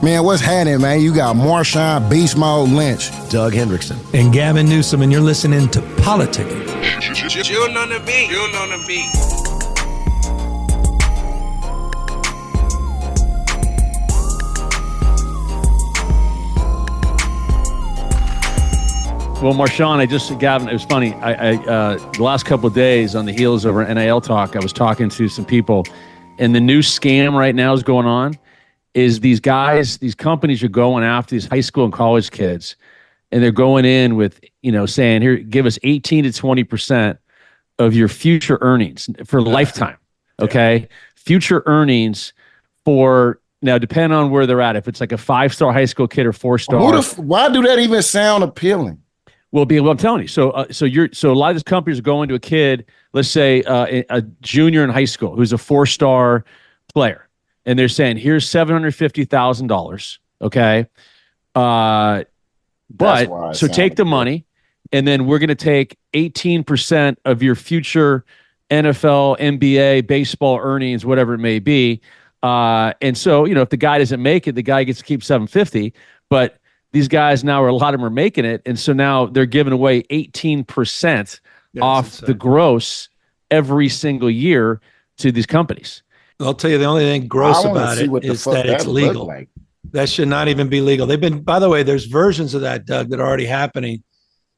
Man, what's happening, man? You got Marshawn Beast Mode Lynch, Doug Hendrickson, and Gavin Newsom, and you're listening to Politickin. June on the beat. June on the beat. Well, Marshawn, Gavin, it was funny. The last couple of days on the heels of our NIL talk, I was talking to some people, and the new scam right now is going on is these companies are going after these high school and college kids, and they're going in with, saying, here, give us 18 to 20% of your future earnings for lifetime. Okay. Yeah. Future earnings for, now, depending on where they're at, if it's like a 5-star high school kid or 4-star. Why do that even sound appealing? Well, I'm telling you. So a lot of these companies are going to a kid, let's say a junior in high school who's a 4-star player, and they're saying, "Here's $750,000." Okay, but so take the money, and then we're going to take 18% of your future NFL, NBA, baseball earnings, whatever it may be. And so if the guy doesn't make it, the guy gets to keep $750,000, but these guys now a lot of them are making it. And so now they're giving away 18% off the gross every single year to these companies. I'll tell you, the only thing gross about it is that it's legal. Like. That should not even be legal. By the way, there's versions of that, Doug, that are already happening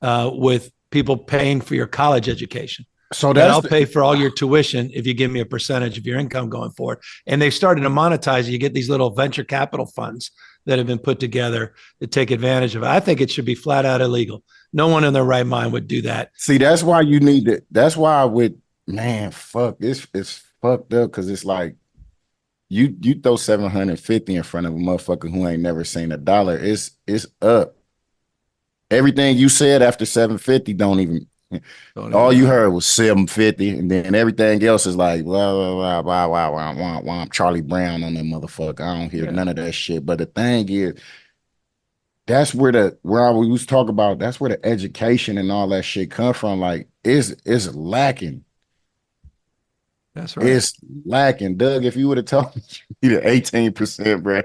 with people paying for your college education. So I'll pay for all your tuition if you give me a percentage of your income going forward. And they've started to monetize it. You get these little venture capital funds that have been put together to take advantage of it. I think it should be flat out illegal. No one in their right mind would do that. See, that's why you need it. That's why it's fucked up, because it's like you throw 750 in front of a motherfucker who ain't never seen a dollar. It's up. Everything you said after 750 don't even all you heard was 750, and then everything else is like blah blah blah blah blah blah. I'm Charlie Brown on that motherfucker. I don't hear none of that shit. But the thing is, that's where we was talking about. That's where the education and all that shit come from. Like it's lacking. That's right. It's lacking, Doug. If you would have told me the 18%, bro,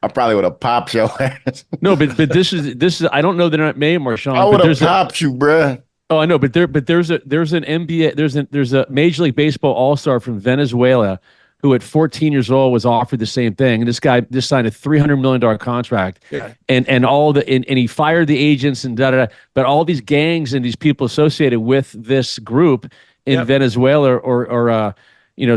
I probably would have popped your ass. No, but this is. I don't know that it may, Marshawn. I would have popped you, bro. Oh, I know, but there's an NBA, there's a Major League Baseball All-Star from Venezuela who at 14 years old was offered the same thing, and this guy just signed a $300 million contract, and he fired the agents and da da da. But all these gangs and these people associated with this group in Venezuela or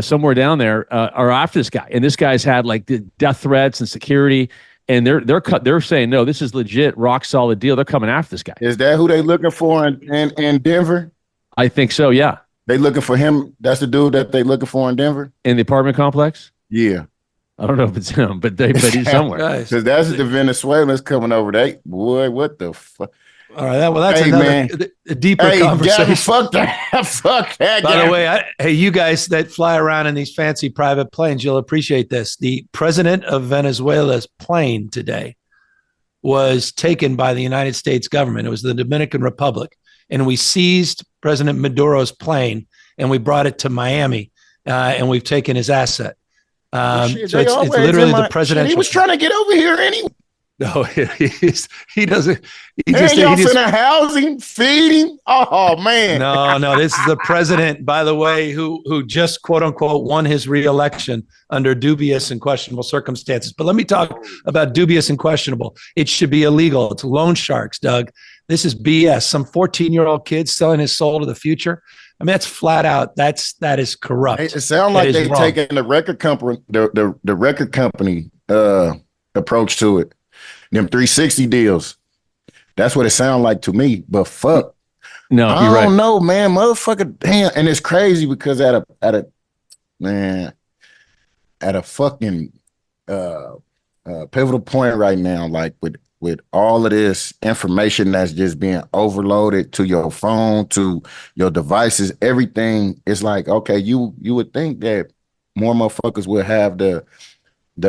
somewhere down there are after this guy, and this guy's had like the death threats and security. And they're saying, no, this is legit, rock solid deal. They're coming after this guy. Is that who they looking for in Denver? I think so, yeah. They looking for him? That's the dude that they looking for in Denver? In the apartment complex? Yeah. I don't know if it's him, but he's somewhere. Because that's the Venezuelans coming over. Boy, what the fuck? All right, that's another deeper conversation. Gavin, fuck that. By the way, you guys that fly around in these fancy private planes, you'll appreciate this. The president of Venezuela's plane today was taken by the United States government. It was the Dominican Republic, and we seized President Maduro's plane and we brought it to Miami, and we've taken his asset. So it's literally the presidential. He was trying to get over here anyway. No, he doesn't. Y'all finna housing, feeding. Oh man, no. This is the president, by the way, who just quote unquote won his reelection under dubious and questionable circumstances. But let me talk about dubious and questionable. It should be illegal. It's loan sharks, Doug. This is BS. Some 14-year-old kid selling his soul to the future. I mean, that's flat out. That is corrupt. It sounds like they've taken the record company, the record company approach to it. Them 360 deals. That's what it sounds like to me. But fuck. No, I don't know, man. Motherfucker, damn. And it's crazy because at a fucking pivotal point right now, like with all of this information that's just being overloaded to your phone, to your devices, everything is like, okay, you would think that more motherfuckers would have the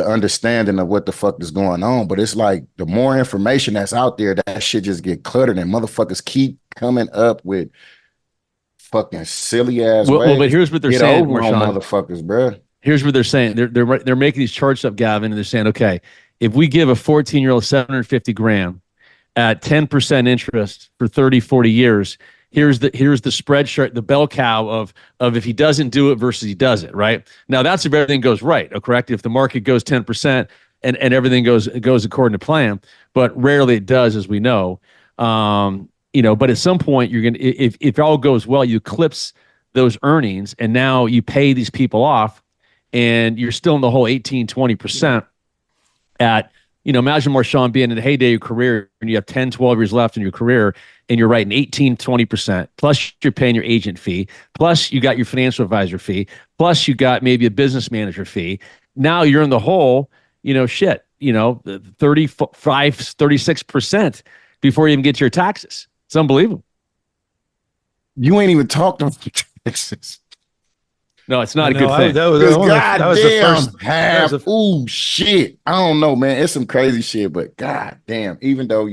understanding of what the fuck is going on, but it's like the more information that's out there, that shit just get cluttered, and motherfuckers keep coming up with fucking silly ass ways. Well, but here's what they're saying, Marshawn. Motherfuckers, bro. Here's what they're saying. They're making these charts up, Gavin, and they're saying, okay, if we give a 14-year-old 750 grand at 10% interest for 30, 40 years, here's the spread chart, the bell cow of if he doesn't do it versus he does it, right? Now that's if everything goes right, correct? If the market goes 10% and everything goes according to plan, but rarely it does, as we know. But at some point you're gonna, if it all goes well, you eclipse those earnings, and now you pay these people off, and you're still in the whole 18, 20% at, imagine Marshawn being in the heyday of your career and you have 10, 12 years left in your career and you're writing 18, 20%, plus you're paying your agent fee, plus you got your financial advisor fee, plus you got maybe a business manager fee. Now you're in the hole, 35, 36% before you even get to your taxes. It's unbelievable. You ain't even talked about taxes. No, it's not a good thing. That was the first half. Ooh, shit. I don't know, man. It's some crazy shit, but god damn, even though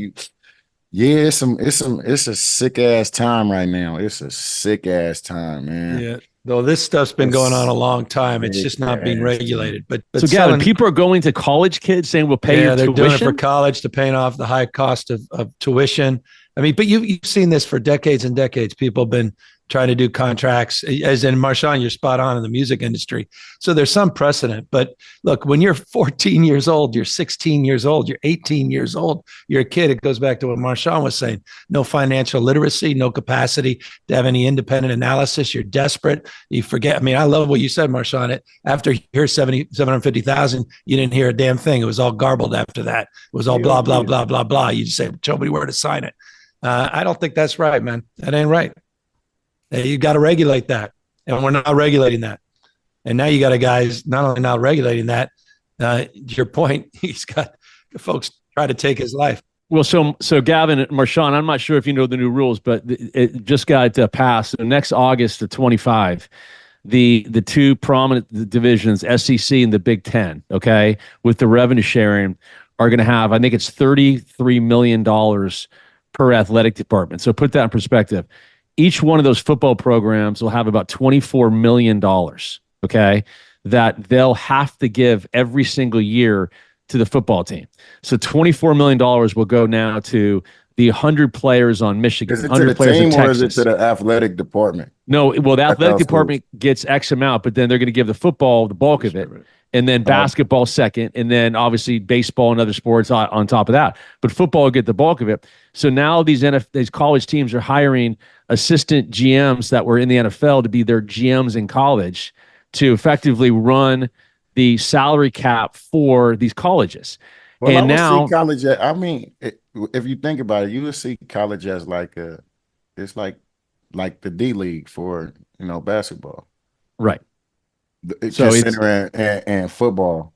it's a sick ass time right now. It's a sick ass time, man. Yeah. Though this stuff's been going on a long time. It's just not being regulated. But so Gavin, people are going to college kids saying we'll pay your tuition? They're doing it for college to pay off the high cost of tuition. I mean, but you've seen this for decades and decades. People have been trying to do contracts, as in Marshawn, you're spot on in the music industry. So there's some precedent. But look, when you're 14 years old, you're 16 years old, you're 18 years old, you're a kid. It goes back to what Marshawn was saying. No financial literacy, no capacity to have any independent analysis. You're desperate. You forget. I mean, I love what you said, Marshawn. After you hear 750,000, you didn't hear a damn thing. It was all garbled after that. It was all blah, blah, blah, blah, blah. You just say, show me where to sign it. I don't think that's right, man. That ain't right. You got to regulate that, and we're not regulating that. And now you got a guy's not only not regulating that. Your point, he's got folks try to take his life. Well, so Gavin and Marshawn, I'm not sure if you know the new rules, but it just got passed. So next August of 25, the two prominent divisions, SEC and the Big Ten, okay, with the revenue sharing, are going to have, I think it's $33 million per athletic department. So put that in perspective. Each one of those football programs will have about $24 million, okay, that they'll have to give every single year to the football team. So $24 million will go now to the 100 players on Michigan. Is it to the team or is it to the athletic department? No, well, the athletic department gets X amount, but then they're going to give the football the bulk of it. And then basketball second, and then obviously baseball and other sports on top of that. But football will get the bulk of it. So now these college teams are hiring assistant GMs that were in the NFL to be their GMs in college to effectively run the salary cap for these colleges. Well, and now college, I mean, if you think about it, you would see college as it's like the D League for basketball, right? It's so just center and football.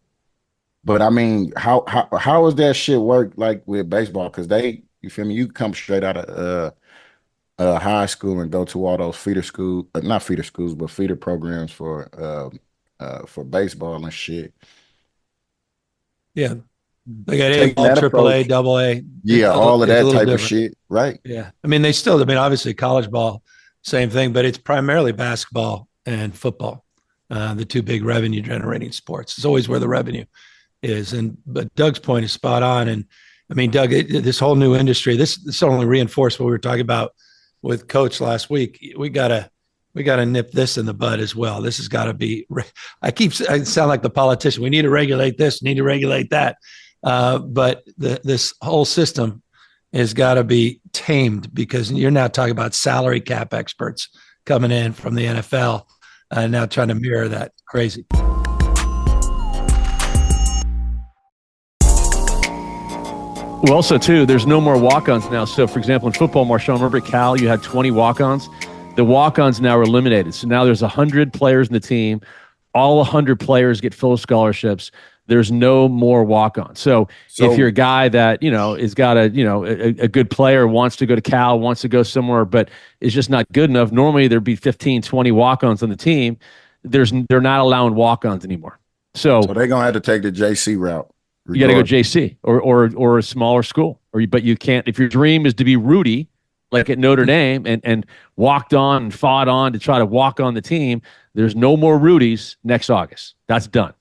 But I mean, how does that shit work like with baseball? Because you feel me? You come straight out of high school and go to all those feeder schools, not feeder schools, but feeder programs for baseball and shit. Yeah, they got A-ball, AAA, AA. Yeah, all of that type of shit, right? Yeah, I mean, obviously college ball, same thing, but it's primarily basketball and football. The two big revenue generating sports. It's always where the revenue is. But Doug's point is spot on. And I mean, Doug, this whole new industry, this only reinforced what we were talking about with Coach last week. We gotta nip this in the bud as well. This has got to be. I sound like the politician. We need to regulate this. Need to regulate that. But this whole system has got to be tamed, because you're now talking about salary cap experts coming in from the NFL. Now trying to mirror that. Crazy. Well, also, too, there's no more walk-ons now. So, for example, in football, Marshawn, remember at Cal, you had 20 walk-ons. The walk-ons now are eliminated. So now there's 100 players in the team. All 100 players get full scholarships. There's no more walk-ons. So if you're a guy that, is got a good player, wants to go to Cal, wants to go somewhere, but is just not good enough, normally there'd be 15, 20 walk-ons on the team. They're not allowing walk-ons anymore. So they're going to have to take the JC route. You got to go JC or a smaller school. But you can't, if your dream is to be Rudy, like at Notre Dame, and walked on and fought on to try to walk on the team, there's no more Rudies next August. That's done.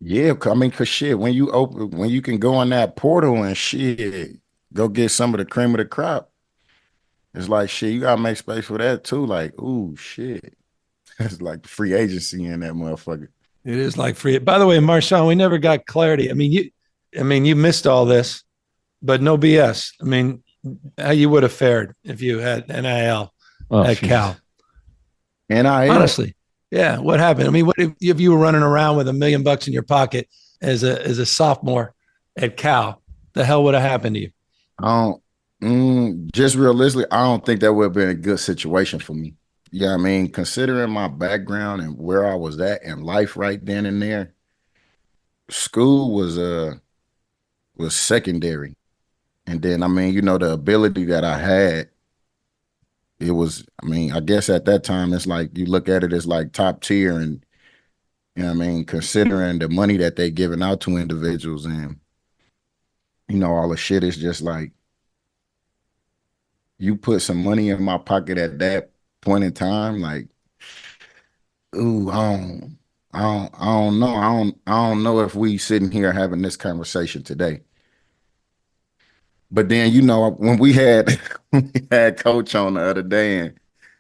Yeah, I mean, cause shit, when you can go on that portal and shit, go get some of the cream of the crop. It's like shit, you gotta make space for that too. Like, ooh, shit. It's like free agency in that motherfucker. It is like free. By the way, Marshawn, we never got clarity. I mean, you missed all this, but no BS. I mean, how you would have fared if you had NIL at Cal. NIL. Honestly. Yeah. What happened? I mean, what if you were running around with $1 million in your pocket as a sophomore at Cal? The hell would have happened to you? Just realistically, I don't think that would have been a good situation for me. Yeah, I mean, considering my background and where I was at in life right then and there, school was secondary. And then I mean, the ability that I had, it was, I mean, I guess at that time it's like you look at it as like top tier, and I mean, considering the money that they giving out to individuals, and all the shit is just like you put some money in my pocket at that point in time, like, ooh, I don't know. I don't know if we sitting here having this conversation today. But then, when we had Coach on the other day, and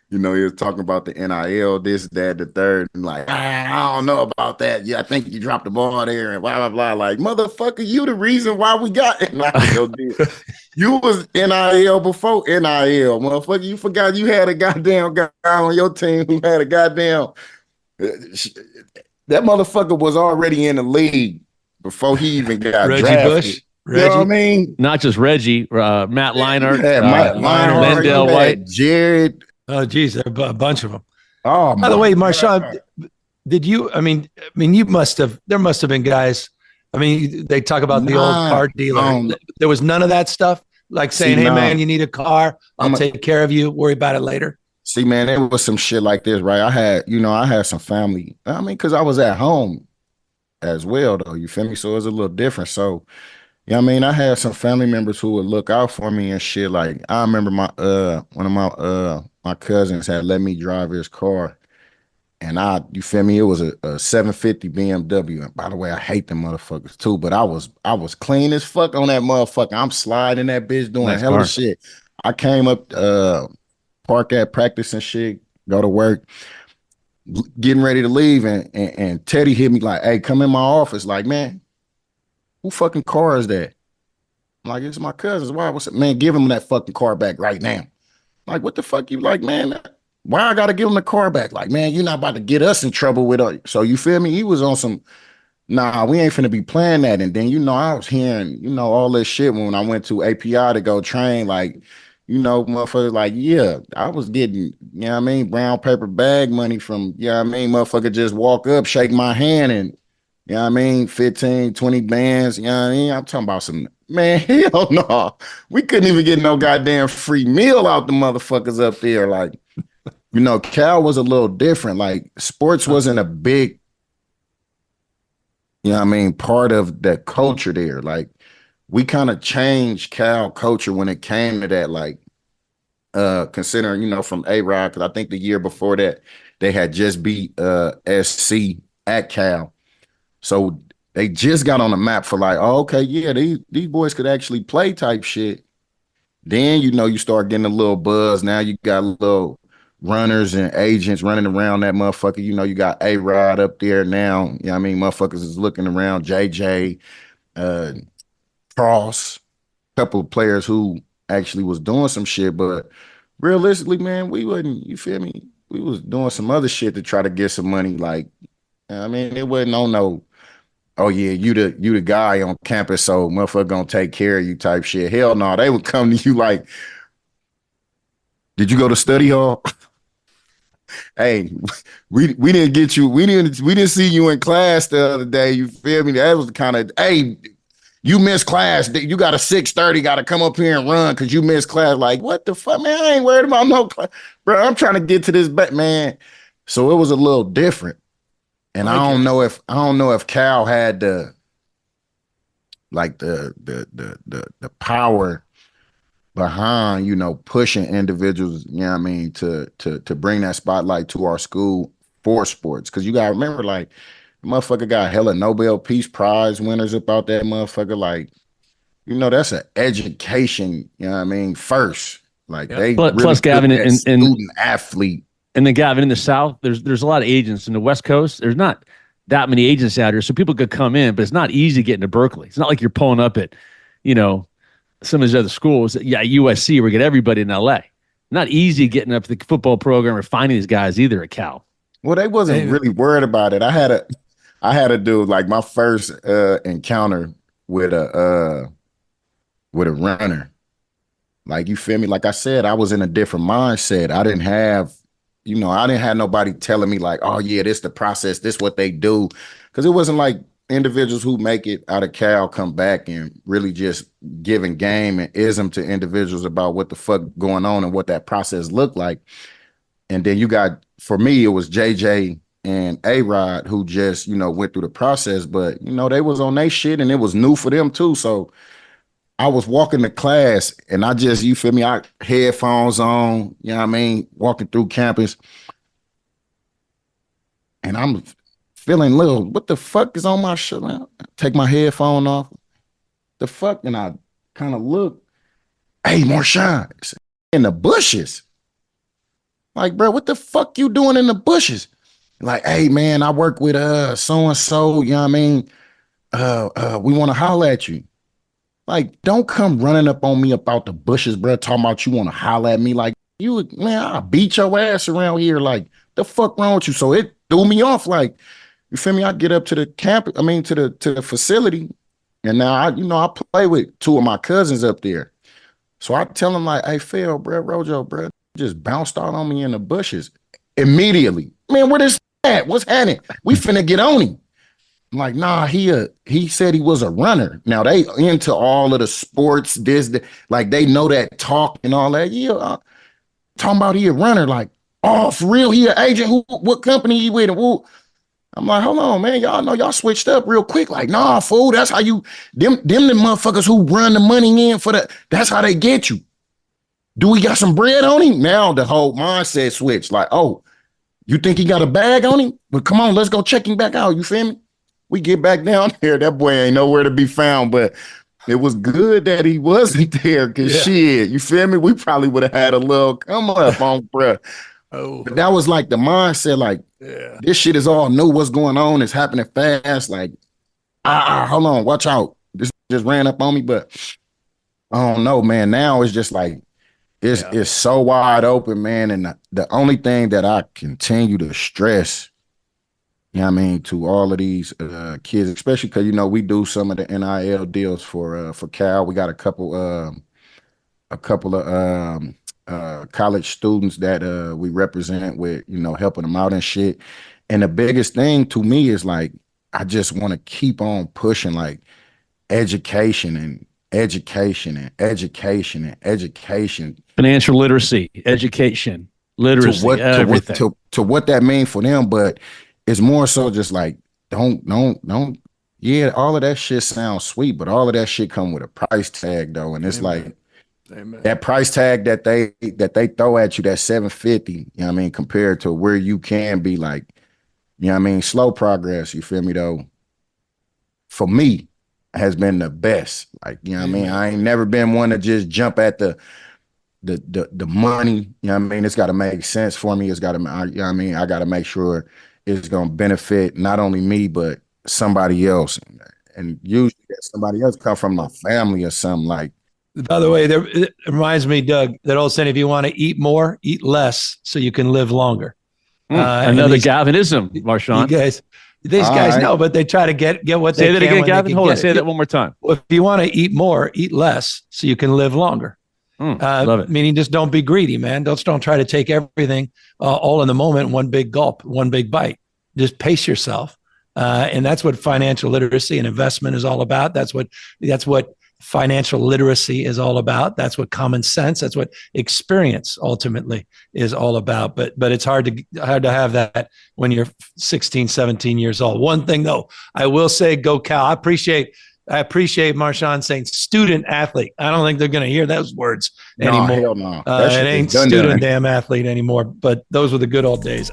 he was talking about the NIL, this, that, the third, and like, I don't know about that. Yeah, I think you dropped the ball there, and blah blah blah. Like, motherfucker, you the reason why we got NIL. You was NIL before NIL, motherfucker. You forgot you had a goddamn guy on your team who had a goddamn that motherfucker was already in the league before he even got Reggie drafted. Bush. Reggie. You know what I mean? Not just Reggie, Matt Leinart, Lindell White, Jared. Oh, geez, a bunch of them. Oh, by the way, Marshawn, did you? I mean, you must have. There must have been guys. I mean, they talk about the old car dealer. There was none of that stuff. Like saying, "Hey, man, you need a car. I'll take care of you. Worry about it later." See, man, there was some shit like this, right? I had some family. I mean, because I was at home as well, though. You feel me? So it was a little different. So. Yeah, I mean, I had some family members who would look out for me and shit. Like, I remember one of my cousins had let me drive his car, and you feel me? It was a 750 BMW. And by the way, I hate them motherfuckers too. But I was clean as fuck on that motherfucker. I'm sliding that bitch doing nice hella shit. I came up, park at practice and shit, go to work, getting ready to leave, and Teddy hit me like, "Hey, come in my office." Like, man. Who fucking car is that? I'm like, it's my cousin's. Why? What's it? Man, give him that fucking car back right now. I'm like, what the fuck? You like, man, why I gotta give him the car back? Like, man, you're not about to get us in trouble with it. So you feel me? He was on some, nah, we ain't finna be playing that. And then, I was hearing, all this shit when I went to API to go train, like, motherfuckers like, yeah, I was getting, brown paper bag money from, motherfucker just walk up, shake my hand, and 15, 20 bands, I'm talking about some, man, hell no. We couldn't even get no goddamn free meal out the motherfuckers up there. Like, Cal was a little different. Like, sports wasn't a big, part of the culture there. Like, we kind of changed Cal culture when it came to that, like, considering, from A-Rod, because I think the year before that, they had just beat SC at Cal. So they just got on the map for like, oh, okay, yeah, these boys could actually play type shit. Then, you start getting a little buzz. Now you got little runners and agents running around that motherfucker. You got A-Rod up there now. Motherfuckers is looking around. JJ, Cross, a couple of players who actually was doing some shit. But realistically, man, we wasn't, you feel me? We was doing some other shit to try to get some money. Like, it wasn't on no, oh yeah, you the guy on campus, so motherfucker gonna take care of you type shit. Hell no, they would come to you like, did you go to study hall? Hey, we didn't get you, we didn't see you in class the other day. You feel me? That was kind of, hey, you missed class. You got a 6:30, got to come up here and run because you missed class. Like, what the fuck, man? I ain't worried about no class. Bro, I'm trying to get to this back, man. So it was a little different. And I don't know if Cal had the power behind, pushing individuals, to bring that spotlight to our school for sports. Cause you gotta remember, like, Motherfucker got hella Nobel Peace Prize winners about that motherfucker. Like, that's an education, you know what I mean, first. Like, they plus really Gavin and student athlete. And then Gavin, in the South, there's a lot of agents. In the West Coast, there's not that many agents out here, so people could come in, but it's not easy getting to Berkeley. It's not like you're pulling up at, some of these other schools. Yeah, USC, we get everybody in LA. Not easy getting up to the football program or finding these guys either at Cal. Well, they wasn't really worried about it. I had a dude, like, my first encounter with a runner. Like, you feel me? Like I said, I was in a different mindset. I didn't have nobody telling me like, oh yeah, this the process, this what they do. Because it wasn't like individuals who make it out of Cal come back and really just giving game and ism to individuals about what the fuck going on and what that process looked like. And then you got, for me, it was JJ and A-Rod who just, went through the process, but, they was on their shit and it was new for them too. So I was walking to class and I just, you feel me, I headphones on, you know what I mean, walking through campus. And I'm feeling little, what the fuck is on my shirt? I take my headphone off. The fuck? And I kind of look, hey, Marshawn, in the bushes. Like, bro, what the fuck you doing in the bushes? Like, hey, man, I work with so-and-so, you know what I mean? We want to holler at you. Like, don't come running up on me about the bushes, bro, talking about you want to holler at me. Like, I'll beat your ass around here. Like, the fuck wrong with you? So it threw me off. Like, you feel me? I get up to the camp, to the facility, and now I play with two of my cousins up there. So I tell them like, hey, Phil, bro, Rojo, bro, just bounced out on me in the bushes immediately. Man, where this at? What's happening? We finna get on him. I'm like, nah, he said he was a runner. Now they into all of the sports, like they know that talk and all that. Yeah, talking about he a runner. Like, oh, for real? He an agent? What company he with? I'm like, hold on, man. Y'all know y'all switched up real quick. Like, nah, fool. That's how you them the motherfuckers who run the money in for that. That's how they get you. Do we got some bread on him? Now the whole mindset switch. Like, oh, you think he got a bag on him? But come on, let's go check him back out. You feel me? We get back down there. That boy ain't nowhere to be found, but it was good that he wasn't there because shit, you feel me? We probably would have had a little come up on bruh. Oh, but that was like the mindset, like, this shit is all new. What's going on? It's happening fast. Like, hold on, watch out. This just ran up on me, but I don't know, man. Now it's just like, it's so wide open, man. And the only thing that I continue to stress, you know what I mean, to all of these kids, especially because, we do some of the NIL deals for Cal. We got a couple of college students that we represent with, helping them out and shit. And the biggest thing to me is like, I just want to keep on pushing like education and education and education and education. Financial literacy, education, literacy, everything. To what that means for them. But it's more so just like, don't. Yeah, all of that shit sounds sweet, but all of that shit come with a price tag though. And it's like, Amen. That price tag that they throw at you, that $750, you know what I mean, compared to where you can be like, you know what I mean, slow progress, you feel me though, for me, has been the best. Like, you know what I mean? I ain't never been one to just jump at the money, you know what I mean? It's got to make sense for me. It's got to, you know what I mean? I got to make sure it's going to benefit not only me, but somebody else. And usually that somebody else come from my family or something like. By the way, it reminds me, Doug, that old saying, if you want to eat more, eat less so you can live longer. Another Gavinism, Marshawn. These guys know, but they try to get what they can. Say that again, Gavin. Hold on. Say that one more time. Well, if you want to eat more, eat less so you can live longer. Love it. Meaning just don't be greedy, man. Don't try to take everything all in the moment, one big gulp, one big bite. Just pace yourself. And that's what financial literacy and investment is all about. That's what financial literacy is all about. That's what common sense, that's what experience ultimately is all about. But it's hard to have that when you're 16, 17 years old. One thing though, I will say, go Cal. I appreciate Marshawn saying student athlete. I don't think they're going to hear those words anymore. Hell no. It ain't student damn athlete anymore, but those were the good old days.